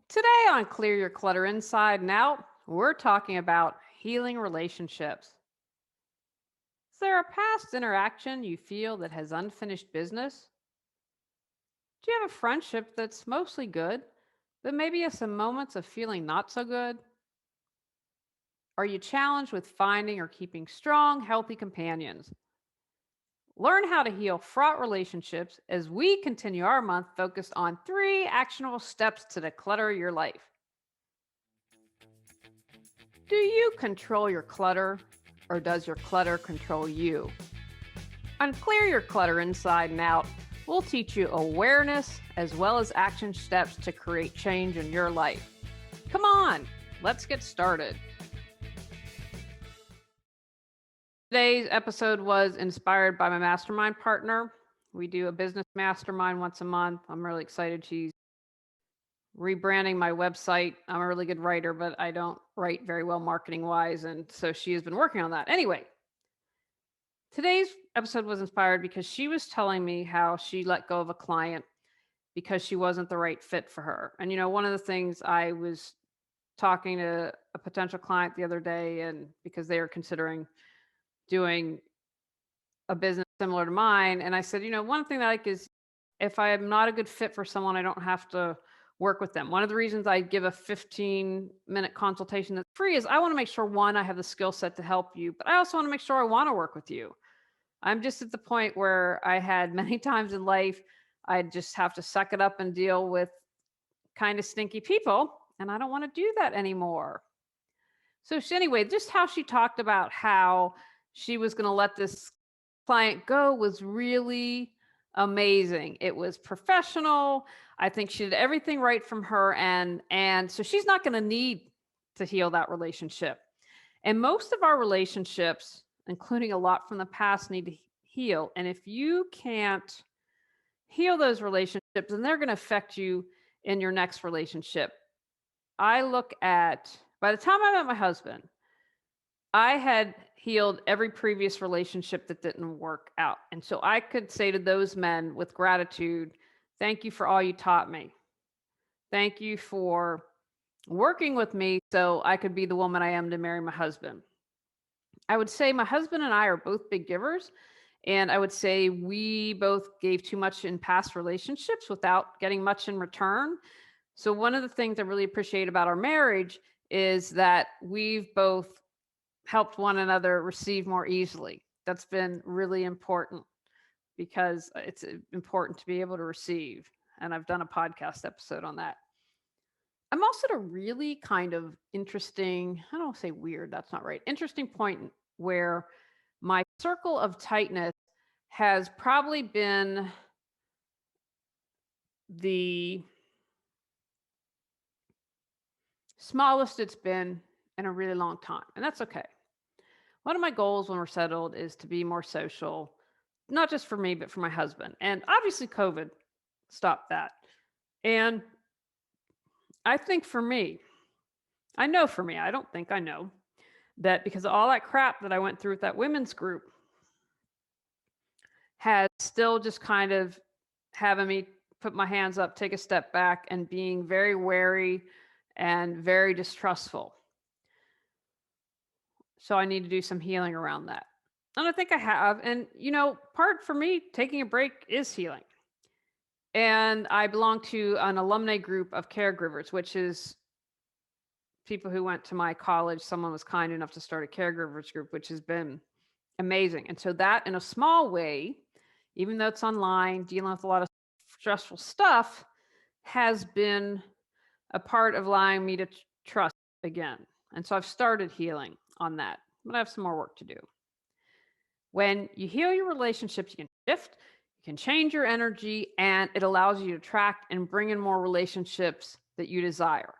Today on Clear Your Clutter Inside and Out, we're talking about healing relationships. Is there a past interaction you feel that has unfinished business? Do you have a friendship that's mostly good, but maybe has some moments of feeling not so good? Are you challenged with finding or keeping strong, healthy companions? Learn how to heal fraught relationships as we continue our month focused on 3 actionable steps to declutter your life. Do you control your clutter, or does your clutter control you? On Clear Your Clutter Inside and Out, we'll teach you awareness as well as action steps to create change in your life. Come on, let's get started. Today's episode was inspired by my mastermind partner. We do a business mastermind once a month. I'm really excited. She's rebranding my website. I'm a really good writer, but I don't write very well marketing wise. And so she has been working on that. Anyway, today's episode was inspired because she was telling me how she let go of a client because she wasn't the right fit for her. And, one of the things, I was talking to a potential client the other day, and because they are considering doing a business similar to mine. And I said, one thing that I like is, if I am not a good fit for someone, I don't have to work with them. One of the reasons I give a 15-minute consultation that's free is I want to make sure, one, I have the skill set to help you, but I also want to make sure I want to work with you. I'm just at the point where I had many times in life, I just have to suck it up and deal with kind of stinky people. And I don't want to do that anymore. So anyway, just how she talked about how she was going to let this client go was really amazing. It was professional. I think she did everything right from her end. And so she's not going to need to heal that relationship. And most of our relationships, including a lot from the past, need to heal. And if you can't heal those relationships, then they're going to affect you in your next relationship. I look at, by the time I met my husband, I had healed every previous relationship that didn't work out. And so I could say to those men with gratitude, thank you for all you taught me. Thank you for working with me so I could be the woman I am to marry my husband. I would say my husband and I are both big givers. And I would say we both gave too much in past relationships without getting much in return. So one of the things I really appreciate about our marriage is that we've both helped one another receive more easily. That's been really important because it's important to be able to receive. And I've done a podcast episode on that. I'm also at a really kind of interesting, I don't want to say weird, that's not right, interesting point where my circle of tightness has probably been the smallest it's been in a really long time. And that's okay. One of my goals when we're settled is to be more social, not just for me, but for my husband. And obviously, COVID stopped that. And I think for me, I know for me, I don't think I know that because of all that crap that I went through with that women's group has still just kind of having me put my hands up, take a step back, and being very wary and very distrustful. So I need to do some healing around that. And I think I have. And, part for me, taking a break is healing. And I belong to an alumni group of caregivers, which is people who went to my college. Someone was kind enough to start a caregivers group, which has been amazing. And so that, in a small way, even though it's online, dealing with a lot of stressful stuff, has been a part of allowing me to trust again. And so I've started healing on that, but I have some more work to do. When you heal your relationships, you can shift, you can change your energy, and it allows you to attract and bring in more relationships that you desire.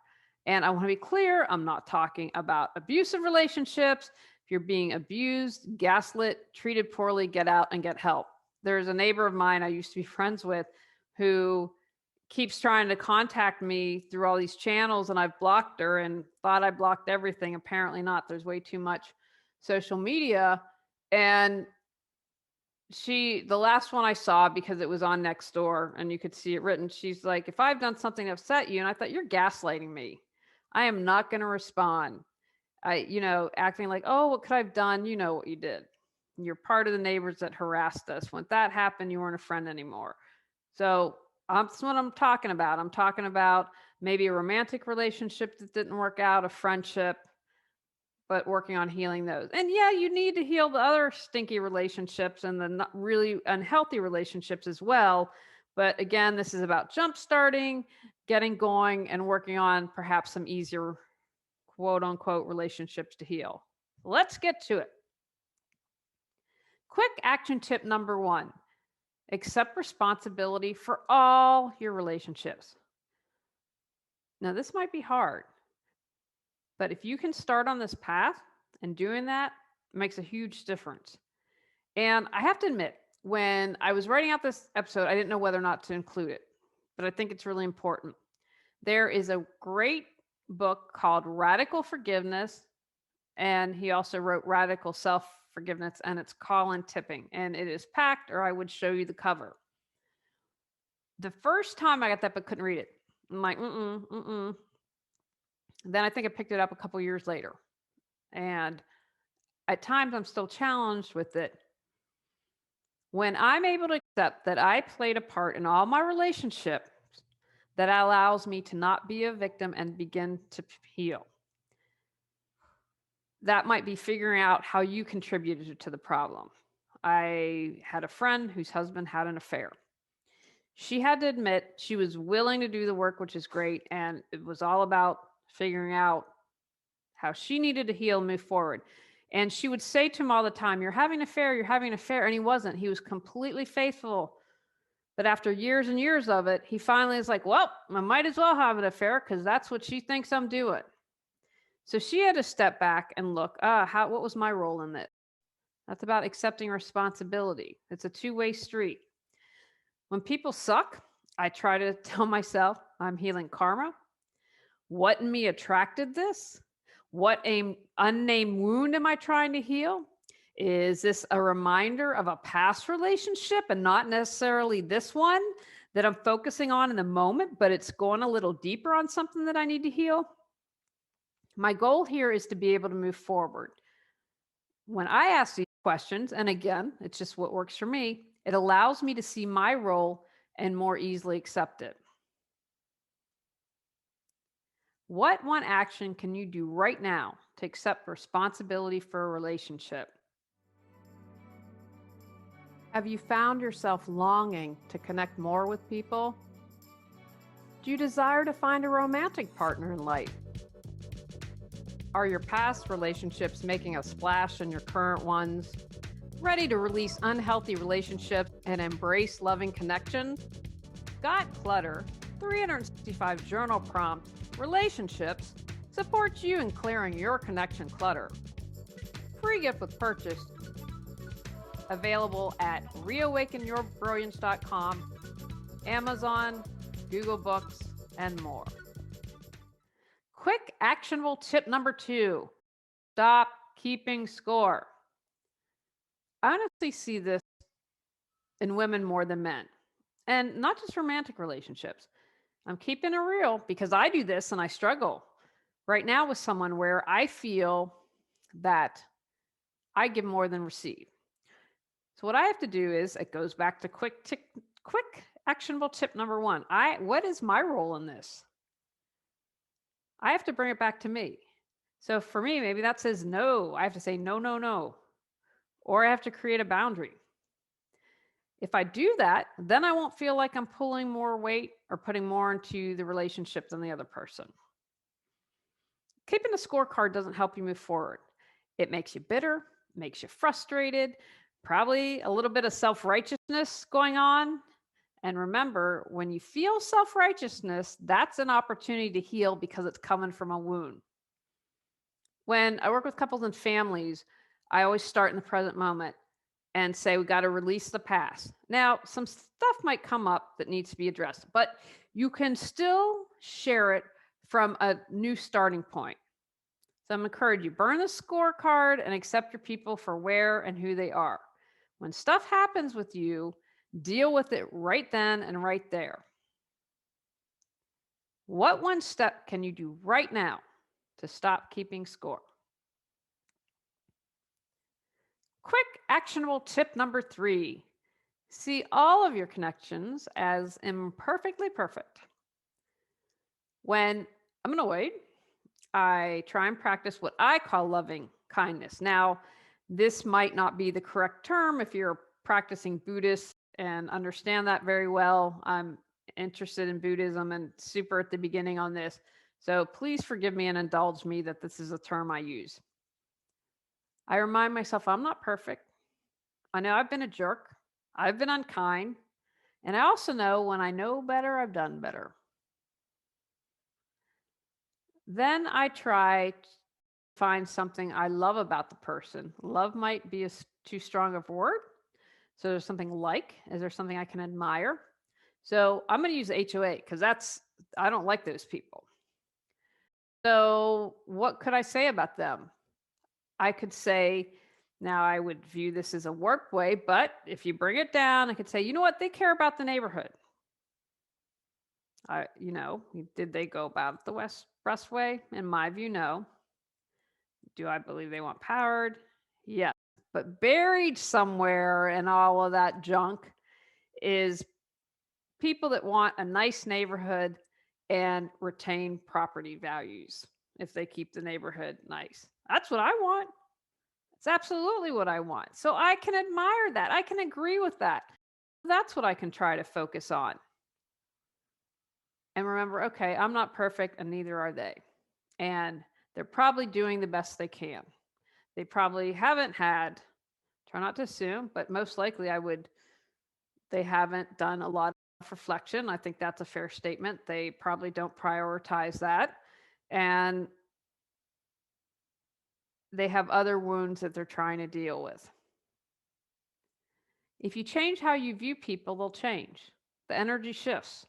And I want to be clear, I'm not talking about abusive relationships. If you're being abused, gaslit, treated poorly, get out and get help. There's a neighbor of mine I used to be friends with who keeps trying to contact me through all these channels, and I've blocked her and thought I blocked everything. Apparently not. There's way too much social media. And the last one I saw, because it was on next door and you could see it written, she's like, if I've done something to upset you, and I thought, you're gaslighting me. I am not going to respond. Acting like, oh, what could I have done? You know what you did. You're part of the neighbors that harassed us. When that happened, you weren't a friend anymore. So that's what I'm talking about. I'm talking about maybe a romantic relationship that didn't work out, a friendship, but working on healing those. And yeah, you need to heal the other stinky relationships and the not really unhealthy relationships as well. But again, this is about jump starting, getting going, and working on perhaps some easier quote unquote relationships to heal. Let's get to it. Quick action tip number 1: accept responsibility for all your relationships. Now, this might be hard, but if you can start on this path and doing that, it makes a huge difference. And I have to admit, when I was writing out this episode, I didn't know whether or not to include it, but I think it's really important. There is a great book called Radical Forgiveness, and he also wrote Radical Self Forgiveness, and it's Colin Tipping, and it is packed, or I would show you the cover. The first time I got that book, couldn't read it. I'm like, mm-mm. Then I think I picked it up a couple years later, and at times I'm still challenged with it. When I'm able to accept that I played a part in all my relationships, that allows me to not be a victim and begin to heal. That might be figuring out how you contributed to the problem. I had a friend whose husband had an affair. She had to admit she was willing to do the work, which is great. And it was all about figuring out how she needed to heal and move forward. And she would say to him all the time, you're having an affair, you're having an affair. And he wasn't. He was completely faithful. But after years and years of it, he finally is like, well, I might as well have an affair because that's what she thinks I'm doing. So she had to step back and look, what was my role in it? That's about accepting responsibility. It's a two-way street. When people suck, I try to tell myself I'm healing karma. What in me attracted this? What unnamed wound am I trying to heal? Is this a reminder of a past relationship and not necessarily this one that I'm focusing on in the moment, but it's going a little deeper on something that I need to heal? My goal here is to be able to move forward. When I ask these questions, and again, it's just what works for me, it allows me to see my role and more easily accept it. What one action can you do right now to accept responsibility for a relationship? Have you found yourself longing to connect more with people? Do you desire to find a romantic partner in life? Are your past relationships making a splash in your current ones? Ready to release unhealthy relationships and embrace loving connection? Got Clutter, 365 journal prompt, relationships, supports you in clearing your connection clutter. Free gift with purchase. Available at reawakenyourbrilliance.com, Amazon, Google Books, and more. Quick actionable tip number 2: stop keeping score. I honestly see this in women more than men, and not just romantic relationships. I'm keeping it real because I do this and I struggle right now with someone where I feel that I give more than receive. So what I have to do is, it goes back to quick actionable tip number 1. What is my role in this? I have to bring it back to me. So for me, maybe that says no. I have to say no, no, no. Or I have to create a boundary. If I do that, then I won't feel like I'm pulling more weight or putting more into the relationship than the other person. Keeping a scorecard doesn't help you move forward. It makes you bitter, makes you frustrated, probably a little bit of self-righteousness going on. And remember, when you feel self-righteousness, that's an opportunity to heal because it's coming from a wound. When I work with couples and families, I always start in the present moment and say, we got to release the past. Now, some stuff might come up that needs to be addressed, but you can still share it from a new starting point. So I'm encouraging you, burn the scorecard and accept your people for where and who they are. When stuff happens with you, deal with it right then and right there. What one step can you do right now to stop keeping score? Quick actionable tip number 3. See all of your connections as imperfectly perfect. When I'm annoyed, I try and practice what I call loving kindness. Now, this might not be the correct term if you're practicing Buddhist and understand that very well. I'm interested in Buddhism and super at the beginning on this. So please forgive me and indulge me that this is a term I use. I remind myself I'm not perfect. I know I've been a jerk. I've been unkind. And I also know when I know better, I've done better. Then I try to find something I love about the person. Love might be too strong of a word. So there's something like, is there something I can admire? So I'm going to use HOA because I don't like those people. So what could I say about them? I could say, now I would view this as a work way, but if you bring it down, I could say, you know what? They care about the neighborhood. Did they go about it the best way? In my view, no. Do I believe they want powered? Yes. But buried somewhere in all of that junk is people that want a nice neighborhood and retain property values if they keep the neighborhood nice. That's what I want. It's absolutely what I want. So I can admire that. I can agree with that. That's what I can try to focus on. And remember, okay, I'm not perfect and neither are they. And they're probably doing the best they can. They probably haven't had, try not to assume, but most likely they haven't done a lot of reflection. I think that's a fair statement. They probably don't prioritize that. And they have other wounds that they're trying to deal with. If you change how you view people, they'll change. The energy shifts.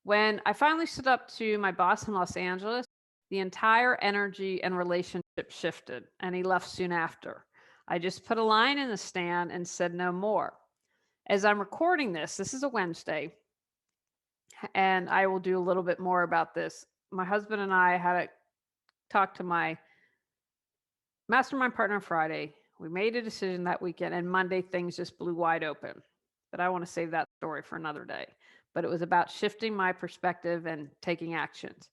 When I finally stood up to my boss in Los Angeles, the entire energy and relationship shifted, and he left soon after. I just put a line in the stand and said no more. As I'm recording this is a Wednesday, and I will do a little bit more about this. My husband and I had a talk to my mastermind partner on Friday. We made a decision that weekend, and Monday things just blew wide open. But I want to save that story for another day. But it was about shifting my perspective and taking actions.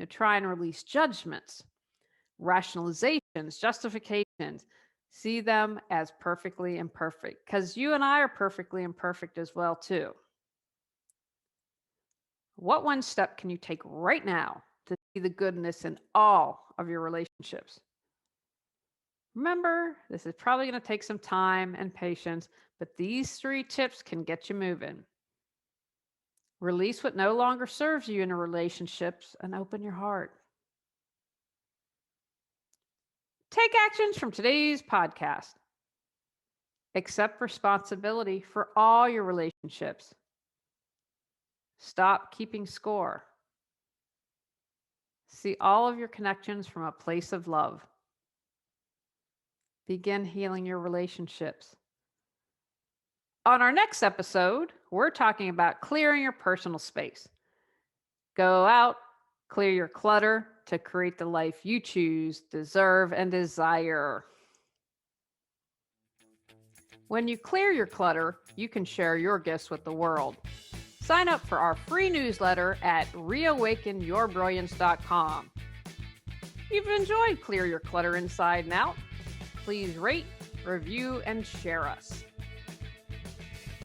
To try and release judgments, rationalizations, justifications. See them as perfectly imperfect, because you and I are perfectly imperfect as well, too. What one step can you take right now to see the goodness in all of your relationships? Remember, this is probably going to take some time and patience, but these 3 tips can get you moving. Release what no longer serves you in your relationships and open your heart. Take actions from today's podcast. Accept responsibility for all your relationships. Stop keeping score. See all of your connections from a place of love. Begin healing your relationships. On our next episode, we're talking about clearing your personal space. Go out, clear your clutter to create the life you choose, deserve, and desire. When you clear your clutter, you can share your gifts with the world. Sign up for our free newsletter at reawakenyourbrilliance.com. If you've enjoyed Clear Your Clutter Inside and Out, please rate, review, and share us.